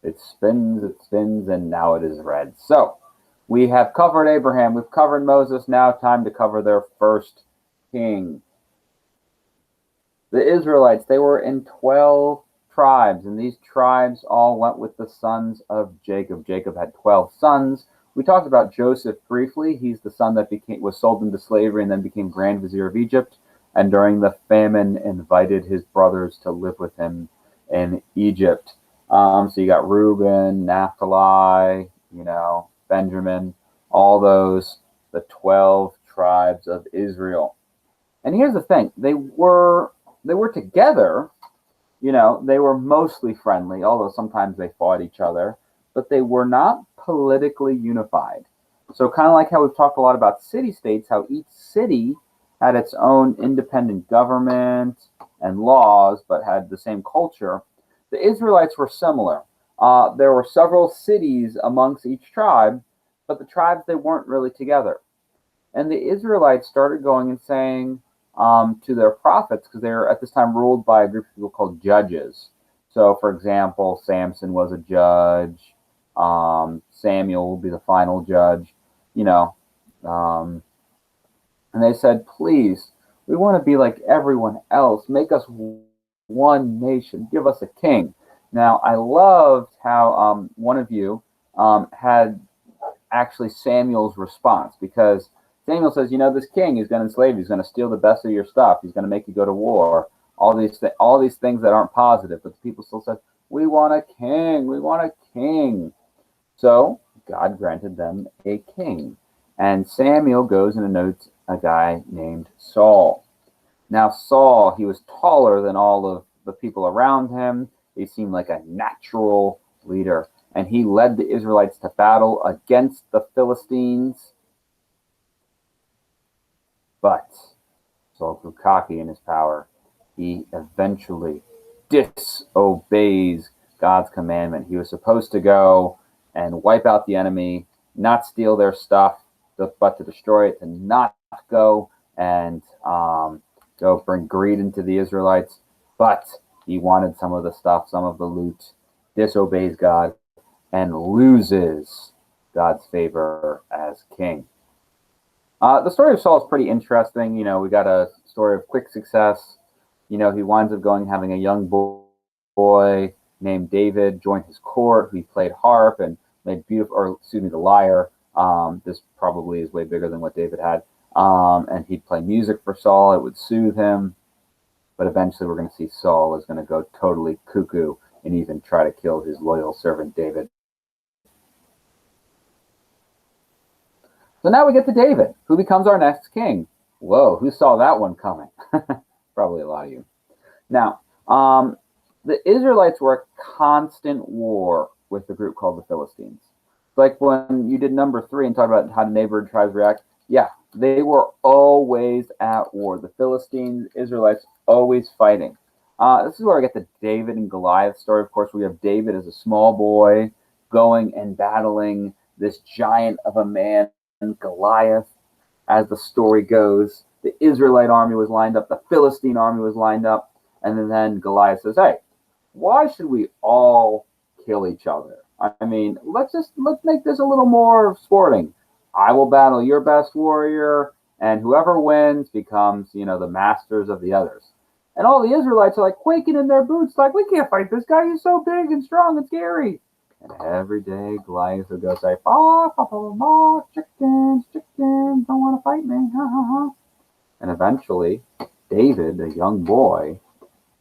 it spins, and now it is red. So we have covered Abraham, we've covered Moses. Now time to cover their first king. The Israelites, they were in 12 tribes, and these tribes all went with the sons of Jacob. Jacob had 12 sons. We talked about Joseph briefly. He's the son that was sold into slavery and then became Grand Vizier of Egypt, and during the famine invited his brothers to live with him in Egypt. So you got Reuben, Naphtali, Benjamin, all those, the 12 tribes of Israel. And here's the thing, they were together, they were mostly friendly, although sometimes they fought each other, but they were not politically unified. So kind of like how we've talked a lot about city-states, how each city had its own independent government and laws, but had the same culture. The Israelites were similar. There were several cities amongst each tribe, but the tribes, they weren't really together. And the Israelites started going and saying to their prophets, because they were at this time ruled by a group of people called judges. So, for example, Samson was a judge. Samuel will be the final judge. And they said, please, we want to be like everyone else. Make us one nation. Give us a king. Now, I loved how one of you had actually Samuel's response, because Samuel says, this king is going to enslave you. He's going to steal the best of your stuff. He's going to make you go to war. All these things that aren't positive. But the people still said, we want a king. We want a king. So God granted them a king. And Samuel goes and anoints a guy named Saul. Now, Saul, he was taller than all of the people around him. He seemed like a natural leader. And he led the Israelites to battle against the Philistines. But Saul grew cocky in his power. He eventually disobeys God's commandment. He was supposed to go and wipe out the enemy, not steal their stuff, but to destroy it, to not go and go bring greed into the Israelites. But he wanted some of the stuff, some of the loot, disobeys God, and loses God's favor as king. The story of Saul is pretty interesting. We got a story of quick success. He winds up having a young boy named David join his court, who he played harp and made the lyre. This probably is way bigger than what David had. And he'd play music for Saul. It would soothe him. But eventually we're going to see Saul is going to go totally cuckoo and even try to kill his loyal servant David. So now we get to David, who becomes our next king. Whoa, who saw that one coming? Probably a lot of you. Now, the Israelites were at constant war with the group called the Philistines. Like when you did number 3 and talked about how the neighboring tribes react, yeah, they were always at war. The Philistines, Israelites, always fighting. This is where I get the David and Goliath story. Of course, we have David as a small boy going and battling this giant of a man, Goliath. As the story goes, the Israelite army was lined up, the Philistine army was lined up, and then Goliath says, hey, why should we all kill each other? I mean, let's make this a little more sporting. I will battle your best warrior, and whoever wins becomes, the masters of the others. And all the Israelites are like quaking in their boots, like, we can't fight this guy. He's so big and strong and scary. And every day Goliath would go say, chickens, don't want to fight me. And eventually, David, a young boy,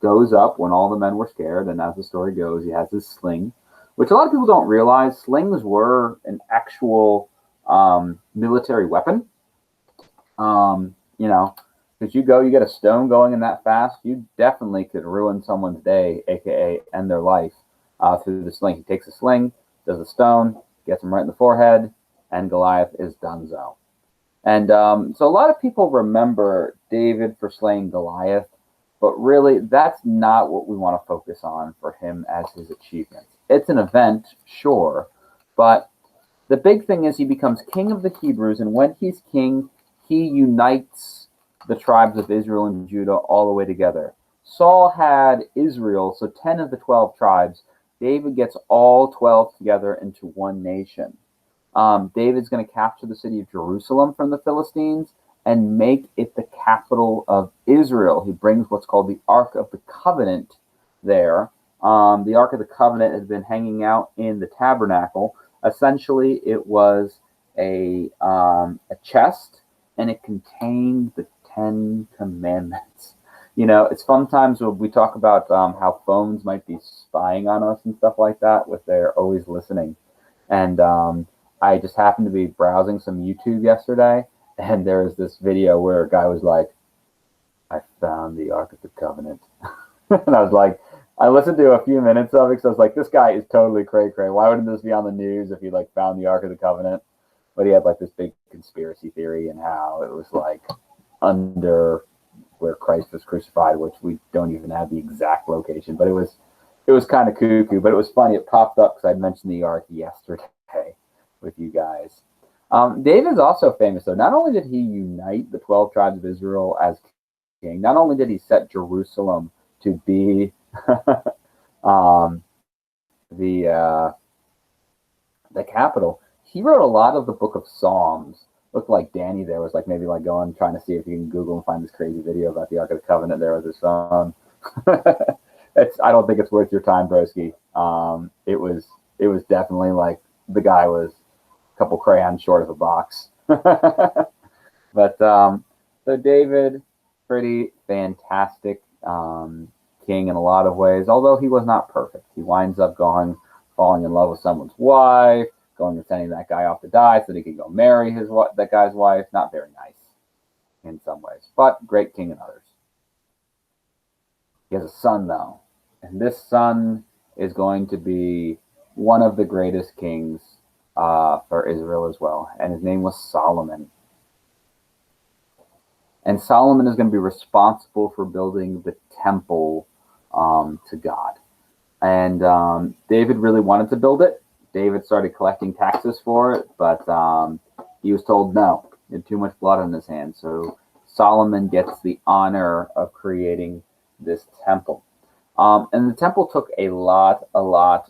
goes up when all the men were scared, and as the story goes, he has his sling, which a lot of people don't realize. Slings were an actual military weapon. Because you get a stone going in that fast, you definitely could ruin someone's day, aka end their life, through the sling. He takes a sling, does a stone, gets him right in the forehead, and Goliath is donezo. And so a lot of people remember David for slaying Goliath, but really that's not what we want to focus on for him as his achievements. It's an event, sure, but the big thing is he becomes king of the Hebrews, and when he's king, he unites the tribes of Israel and Judah all the way together. Saul had Israel, so 10 of the 12 tribes, David gets all 12 together into one nation. David's going to capture the city of Jerusalem from the Philistines and make it the capital of Israel. He brings what's called the Ark of the Covenant there. The Ark of the Covenant has been hanging out in the tabernacle. Essentially, it was a chest, and it contained the Ten Commandments. You know, it's sometimes when we talk about how phones might be spying on us and stuff like that, with they're always listening. And I just happened to be browsing some YouTube yesterday, and there was this video where a guy was like, I found the Ark of the Covenant. And I was like, I listened to a few minutes of it because I was like, this guy is totally cray-cray. Why wouldn't this be on the news if he like found the Ark of the Covenant? But he had like this big conspiracy theory and how it was like under where Christ was crucified, which we don't even have the exact location. But it was kind of cuckoo, but it was funny. It popped up because I'd mentioned the Ark yesterday with you guys. David's also famous, though. Not only did he unite the 12 tribes of Israel as king, not only did he set Jerusalem to be the capital, he wrote a lot of the book of Psalms. Looked like Danny there was like maybe like going trying to see if you can Google and find this crazy video about the Ark of the Covenant there with his phone. I don't think it's worth your time, broski. It was definitely like the guy was couple crayons short of a box. But so David, pretty fantastic king in a lot of ways, although he was not perfect. He winds up falling in love with someone's wife, going and sending that guy off to die so that he could go marry that guy's wife. Not very nice in some ways, but great king in others. He has a son, though, and this son is going to be one of the greatest kings for Israel as well, and his name was Solomon. And Solomon is going to be responsible for building the temple to God. And David really wanted to build it. David started collecting taxes for it, but he was told no. He had too much blood on his hands. So Solomon gets the honor of creating this temple. And the temple took a lot of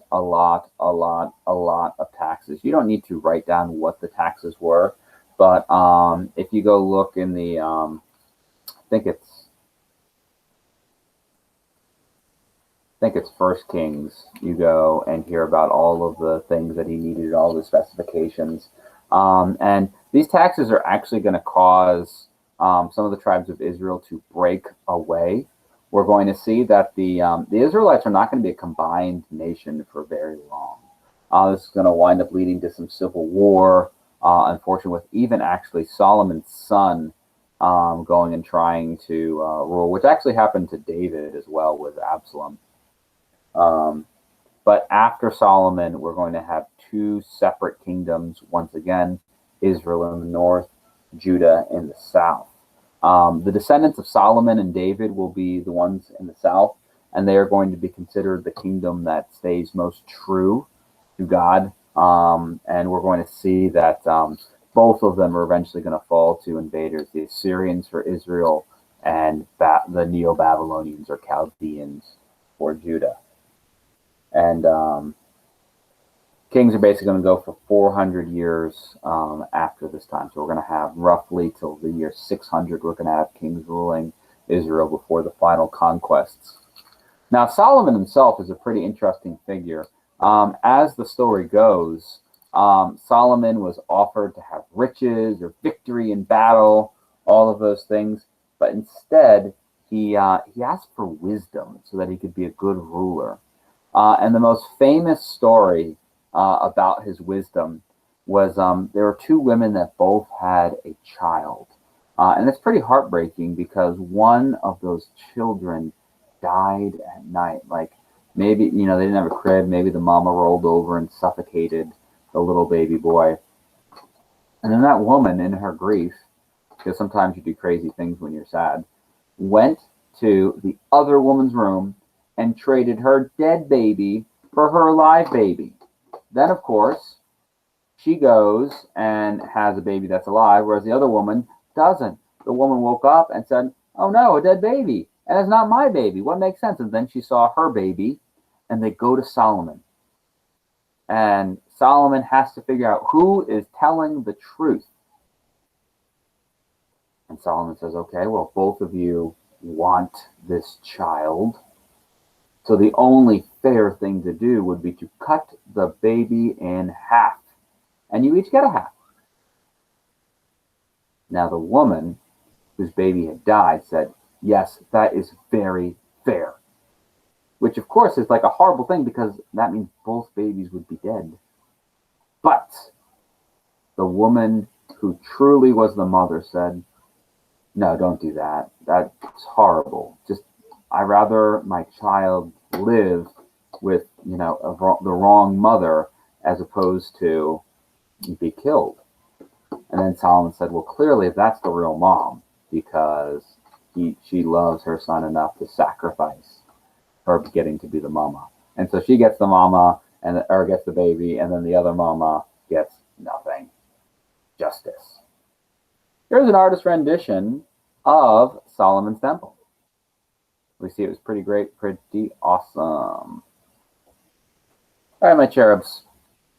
taxes. You don't need to write down what the taxes were, but if you go look in the, I think it's First Kings, you go and hear about all of the things that he needed, all the specifications. And these taxes are actually going to cause some of the tribes of Israel to break away. We're going to see that the Israelites are not going to be a combined nation for very long. This is going to wind up leading to some civil war, unfortunately, with even actually Solomon's son going and trying to rule, which actually happened to David as well with Absalom. But after Solomon, we're going to have two separate kingdoms once again, Israel in the north, Judah in the south. The descendants of Solomon and David will be the ones in the south, and they are going to be considered the kingdom that stays most true to God. And we're going to see that both of them are eventually going to fall to invaders, the Assyrians for Israel and the Neo-Babylonians or Chaldeans for Judah. And kings are basically going to go for 400 years after this time. So we're going to have roughly till the year 600, we're going to have kings ruling Israel before the final conquests. Now, Solomon himself is a pretty interesting figure. As the story goes, Solomon was offered to have riches or victory in battle, all of those things. But instead, he asked for wisdom so that he could be a good ruler. And the most famous story about his wisdom was there were two women that both had a child. And it's pretty heartbreaking because one of those children died at night. Like maybe, they didn't have a crib. Maybe the mama rolled over and suffocated the little baby boy. And then that woman, in her grief, because sometimes you do crazy things when you're sad, went to the other woman's room and traded her dead baby for her live baby. Then, of course, she goes and has a baby that's alive, whereas the other woman doesn't. The woman woke up and said, oh no, a dead baby. And it's not my baby. What makes sense? And then she saw her baby, and they go to Solomon. And Solomon has to figure out who is telling the truth. And Solomon says, okay, well, both of you want this child. So the only fair thing to do would be to cut the baby in half. And you each get a half. Now the woman whose baby had died said, yes, that is very fair. Which, of course, is like a horrible thing because that means both babies would be dead. But the woman who truly was the mother said, no, don't do that. That's horrible. I'd rather my child live with, the wrong mother as opposed to be killed. And then Solomon said, well, clearly that's the real mom because she loves her son enough to sacrifice her getting to be the mama. And so she gets the mama or gets the baby, and then the other mama gets nothing. Justice. Here's an artist rendition of Solomon's Temple. We see it was pretty great, pretty awesome. All right, my cherubs.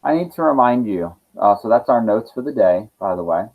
I need to remind you. So that's our notes for the day, by the way.